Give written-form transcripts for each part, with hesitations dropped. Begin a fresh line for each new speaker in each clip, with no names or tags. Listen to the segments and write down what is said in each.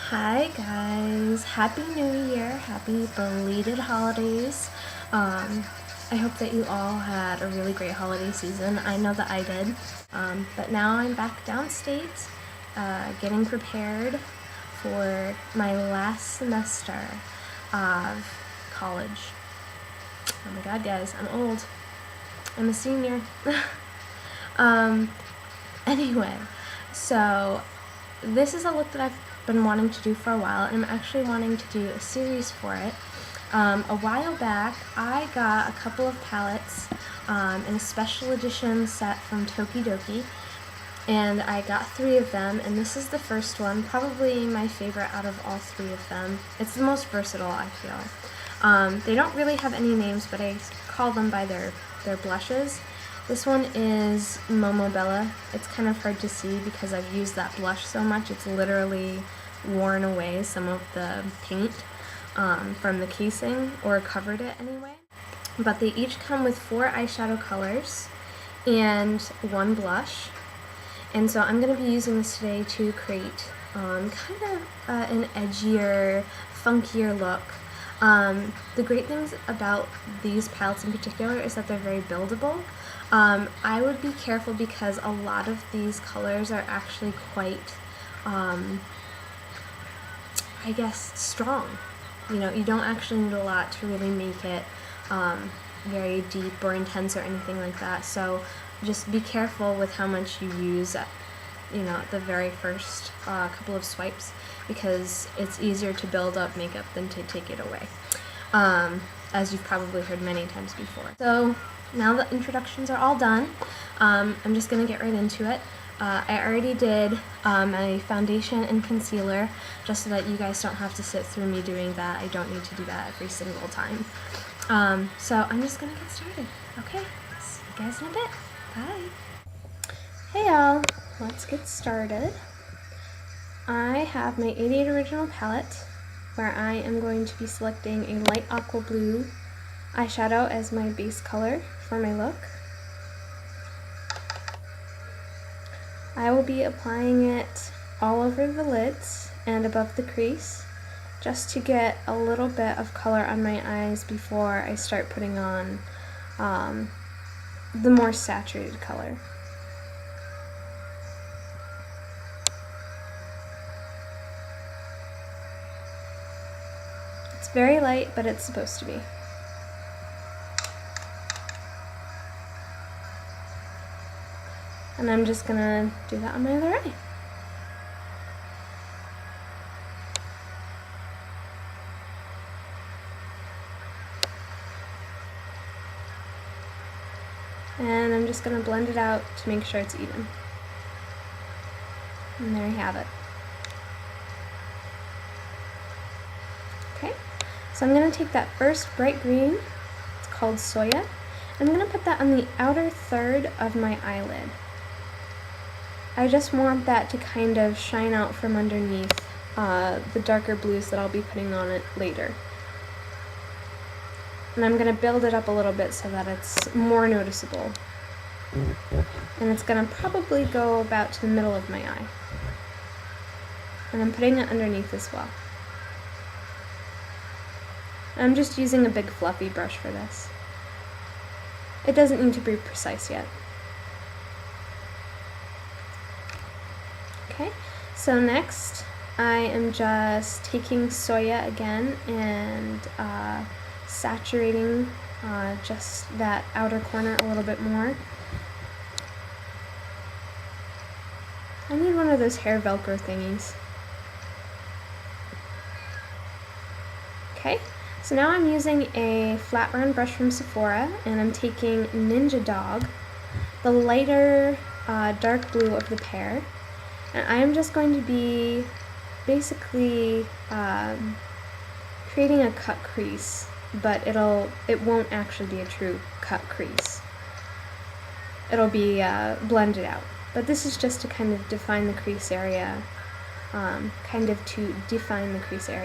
Hi guys, Happy New Year, happy belated holidays. I hope that you all had a really great holiday season. I know that I did, but now I'm back downstate, getting prepared for my last semester of college. Oh my god guys, I'm old. I'm a senior. Anyway, so this is a look that I've been wanting to do for a while, and I'm actually wanting to do a series for it. A while back, I got a couple of palettes in a special edition set from Tokidoki, and I got 3 of them, and this is the first one, probably my favorite out of all 3 of them. It's the most versatile, I feel. They don't really have any names, but I call them by their blushes. This one is Momobella. It's kind of hard to see because I've used that blush so much. It's literally worn away some of the paint from the casing, or covered it anyway. But they each come with 4 eyeshadow colors and 1 blush. And so I'm going to be using this today to create kind of an edgier, funkier look. The great things about these palettes in particular is that they're very buildable. I would be careful because a lot of these colors are actually quite, I guess, strong. You know, you don't actually need a lot to really make it very deep or intense or anything like that. So just be careful with how much you use at, the very first couple of swipes, because it's easier to build up makeup than to take it away, as you've probably heard many times before. So now the introductions are all done, I'm just going to get right into it. I already did my foundation and concealer, just so that you guys don't have to sit through me doing that. I don't need to do that every single time. So I'm just going to get started. Okay, see you guys in a bit. Bye. Hey y'all, let's get started. I have my 88 Original palette, where I am going to be selecting a light aqua blue eyeshadow as my base color for my look. I will be applying it all over the lids and above the crease, just to get a little bit of color on my eyes before I start putting on the more saturated color. It's very light, but it's supposed to be. And I'm just gonna do that on my other eye. And I'm just gonna blend it out to make sure it's even. And there you have it. Okay, so I'm gonna take that first bright green, it's called Soya, and I'm gonna put that on the outer third of my eyelid. I just want that to kind of shine out from underneath the darker blues that I'll be putting on it later. And I'm going to build it up a little bit so that it's more noticeable. And it's going to probably go about to the middle of my eye. And I'm putting it underneath as well. And I'm just using a big fluffy brush for this. It doesn't need to be precise yet. Okay, so next I am just taking Soya again and saturating just that outer corner a little bit more. I need one of those hair Velcro thingies. Okay, so now I'm using a flat round brush from Sephora, and I'm taking Ninja Dog, the lighter dark blue of the pair. And I am just going to be basically creating a cut crease, but it won't actually be a true cut crease. It'll be blended out. But this is just to kind of define the crease area,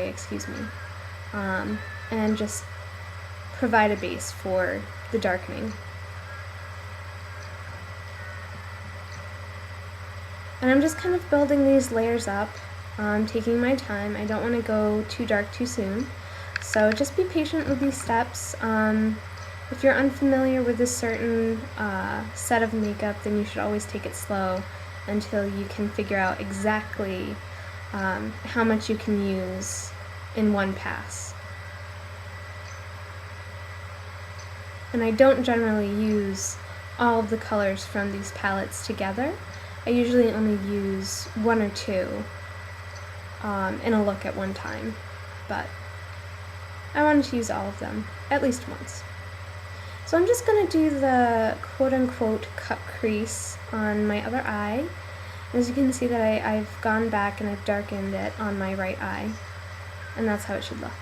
excuse me, and just provide a base for the darkening. And I'm just kind of building these layers up I'm taking my time. I don't want to go too dark too soon. So just be patient with these steps. If you're unfamiliar with a certain set of makeup, then you should always take it slow until you can figure out exactly how much you can use in one pass. And I don't generally use all of the colors from these palettes together. I usually only use one or two in a look at one time, but I wanted to use all of them at least once. So I'm just going to do the quote-unquote cut crease on my other eye. As you can see that I've gone back and I've darkened it on my right eye, and that's how it should look.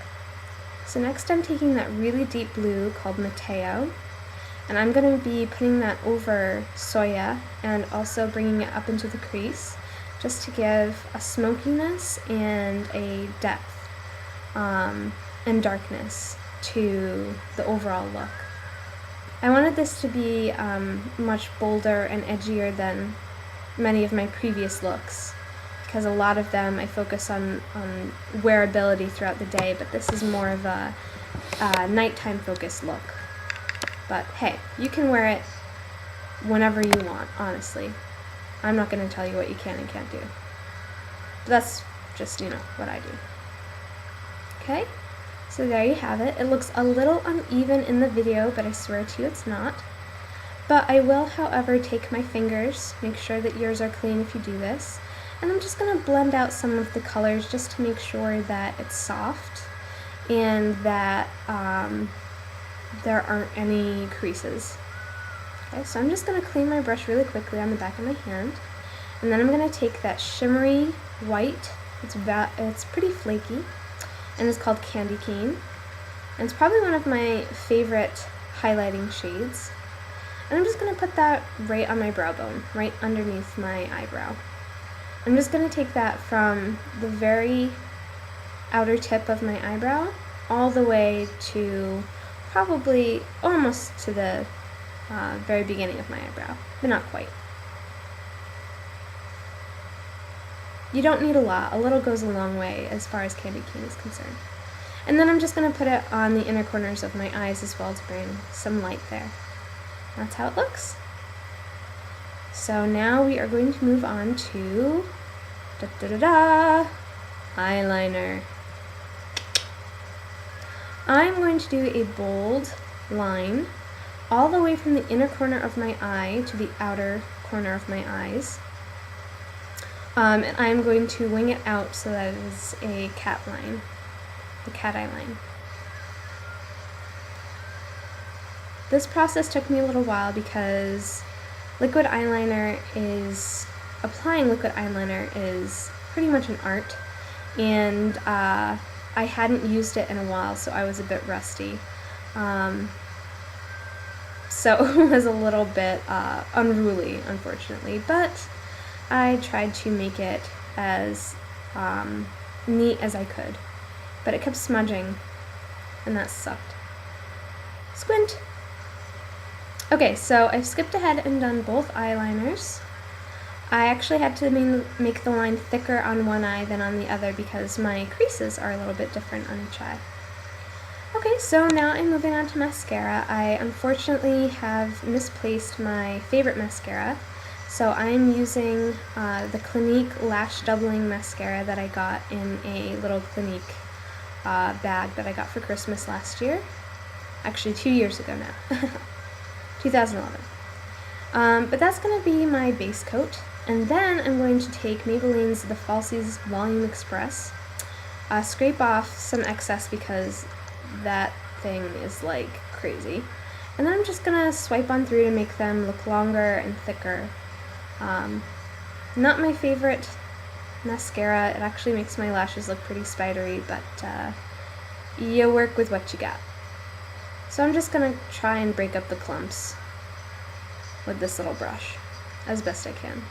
So next I'm taking that really deep blue called Meteo, and I'm going to be putting that over Soya and also bringing it up into the crease just to give a smokiness and a depth and darkness to the overall look. I wanted this to be much bolder and edgier than many of my previous looks, because a lot of them I focus on wearability throughout the day, but this is more of a nighttime focused look. But hey, you can wear it whenever you want, honestly. I'm not going to tell you what you can and can't do. But that's just, what I do. Okay? So there you have it. It looks a little uneven in the video, but I swear to you it's not. But I will, however, take my fingers, make sure that yours are clean if you do this, and I'm just going to blend out some of the colors just to make sure that it's soft and that there aren't any creases. Okay, so I'm just going to clean my brush really quickly on the back of my hand, and then I'm going to take that shimmery white, it's pretty flaky, and it's called Candy Cane, and it's probably one of my favorite highlighting shades, and I'm just going to put that right on my brow bone, right underneath my eyebrow. I'm just going to take that from the very outer tip of my eyebrow all the way to probably almost to the very beginning of my eyebrow, but not quite. You don't need a lot. A little goes a long way as far as Candy Cane is concerned. And then I'm just going to put it on the inner corners of my eyes as well to bring some light there. That's how it looks. So now we are going to move on to eyeliner. I'm going to do a bold line all the way from the inner corner of my eye to the outer corner of my eyes. And I'm going to wing it out so that it is a cat line, the cat eye line. This process took me a little while because applying liquid eyeliner is pretty much an art, and I hadn't used it in a while, so I was a bit rusty. So it was a little bit unruly, unfortunately, but I tried to make it as neat as I could, but it kept smudging, and that sucked. Squint! Okay, so I've skipped ahead and done both eyeliners. I actually had to make the line thicker on one eye than on the other because my creases are a little bit different on each eye. Okay, so now I'm moving on to mascara. I unfortunately have misplaced my favorite mascara, so I'm using the Clinique Lash Doubling Mascara that I got in a little Clinique bag that I got for Christmas last year. Actually, 2 years ago now. 2011. But that's going to be my base coat, and then I'm going to take Maybelline's The Falsies Volume Express, scrape off some excess because that thing is like crazy, and then I'm just going to swipe on through to make them look longer and thicker. Not my favorite mascara. It actually makes my lashes look pretty spidery, but you work with what you got. So I'm just going to try and break up the clumps with this little brush as best I can.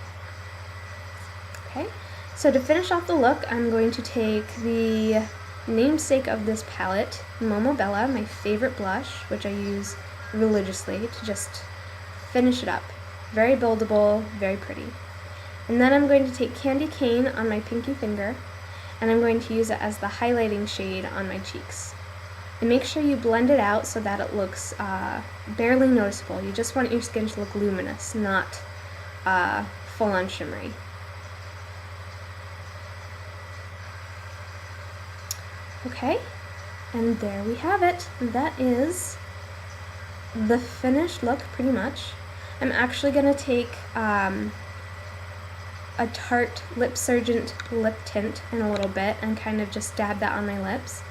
Okay, so to finish off the look, I'm going to take the namesake of this palette, Momobella, my favorite blush, which I use religiously to just finish it up. Very buildable, very pretty. And then I'm going to take Candy Cane on my pinky finger, and I'm going to use it as the highlighting shade on my cheeks. And make sure you blend it out so that it looks barely noticeable. You just want your skin to look luminous, not full-on shimmery. Okay, and there we have it. That is the finished look, pretty much. I'm actually going to take a Tarte Lip Surgent lip tint in a little bit and kind of just dab that on my lips,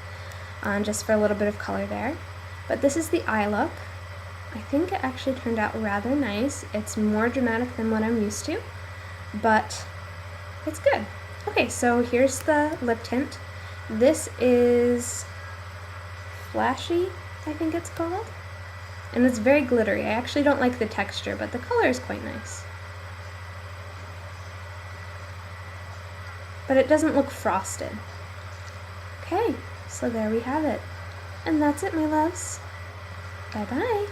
just for a little bit of color there. But this is the eye look. I think it actually turned out rather nice. It's more dramatic than what I'm used to, but it's good. Okay, so here's the lip tint. This is Flashy, I think it's called. And it's very glittery. I actually don't like the texture, but the color is quite nice. But it doesn't look frosted. Okay, so there we have it. And that's it, my loves. Bye-bye.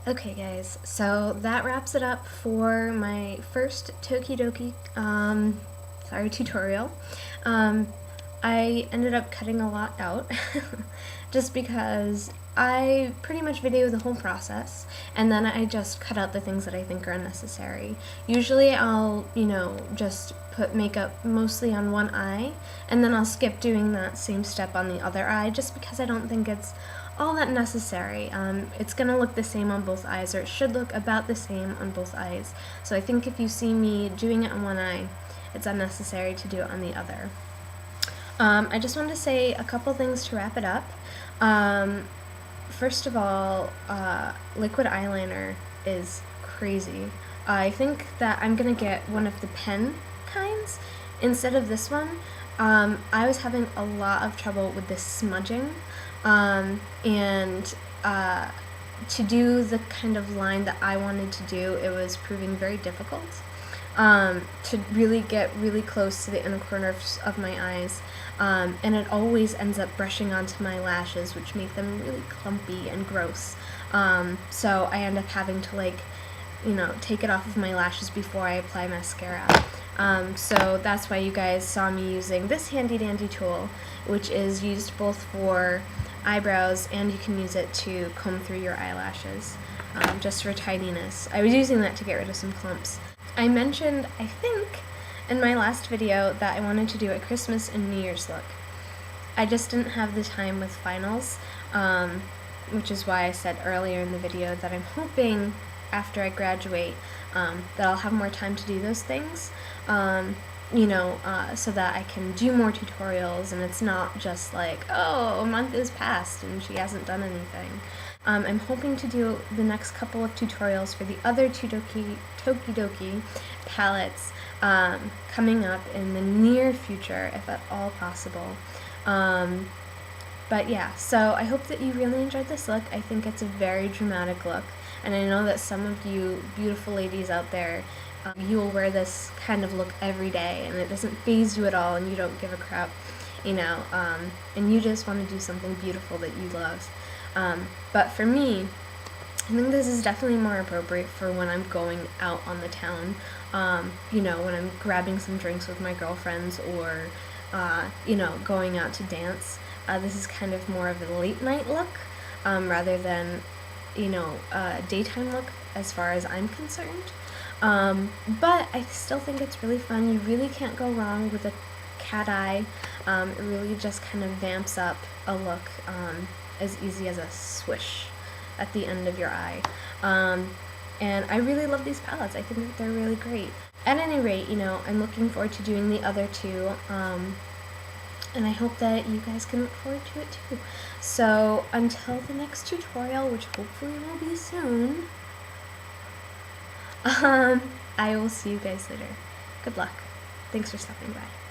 Okay, guys, so that wraps it up for my first Tokidoki tutorial. I ended up cutting a lot out just because I pretty much video the whole process, and then I just cut out the things that I think are unnecessary. Usually I'll, just put makeup mostly on one eye, and then I'll skip doing that same step on the other eye just because I don't think it's all that necessary. It's gonna look the same on both eyes, or it should look about the same on both eyes. So I think if you see me doing it on one eye, it's unnecessary to do it on the other. I just wanted to say a couple things to wrap it up. First of all, liquid eyeliner is crazy. I think that I'm gonna get one of the pen kinds instead of this one. I was having a lot of trouble with this smudging, and to do the kind of line that I wanted to do, it was proving very difficult. To really get really close to the inner corners of my eyes, and it always ends up brushing onto my lashes, which make them really clumpy and gross. So I end up having to take it off of my lashes before I apply mascara. So that's why you guys saw me using this handy dandy tool, which is used both for eyebrows and you can use it to comb through your eyelashes, just for tidiness. I was using that to get rid of some clumps. I mentioned, I think, in my last video that I wanted to do a Christmas and New Year's look. I just didn't have the time with finals, which is why I said earlier in the video that I'm hoping after I graduate that I'll have more time to do those things, so that I can do more tutorials and it's not just like, oh, a month is passed and she hasn't done anything. I'm hoping to do the next couple of tutorials for the other Tokidoki palettes coming up in the near future, if at all possible. But yeah, so I hope that you really enjoyed this look. I think it's a very dramatic look, and I know that some of you beautiful ladies out there, you will wear this kind of look every day and it doesn't faze you at all and you don't give a crap, and you just want to do something beautiful that you love. But for me, I think this is definitely more appropriate for when I'm going out on the town, when I'm grabbing some drinks with my girlfriends or, going out to dance. This is kind of more of a late night look, rather than, a daytime look as far as I'm concerned. But I still think it's really fun. You really can't go wrong with a cat eye. It really just kind of vamps up a look, as easy as a swish at the end of your eye. And I really love these palettes. I think that they're really great. At any rate, I'm looking forward to doing the other two, and I hope that you guys can look forward to it too. So until the next tutorial, which hopefully will be soon, I will see you guys later. Good luck. Thanks for stopping by.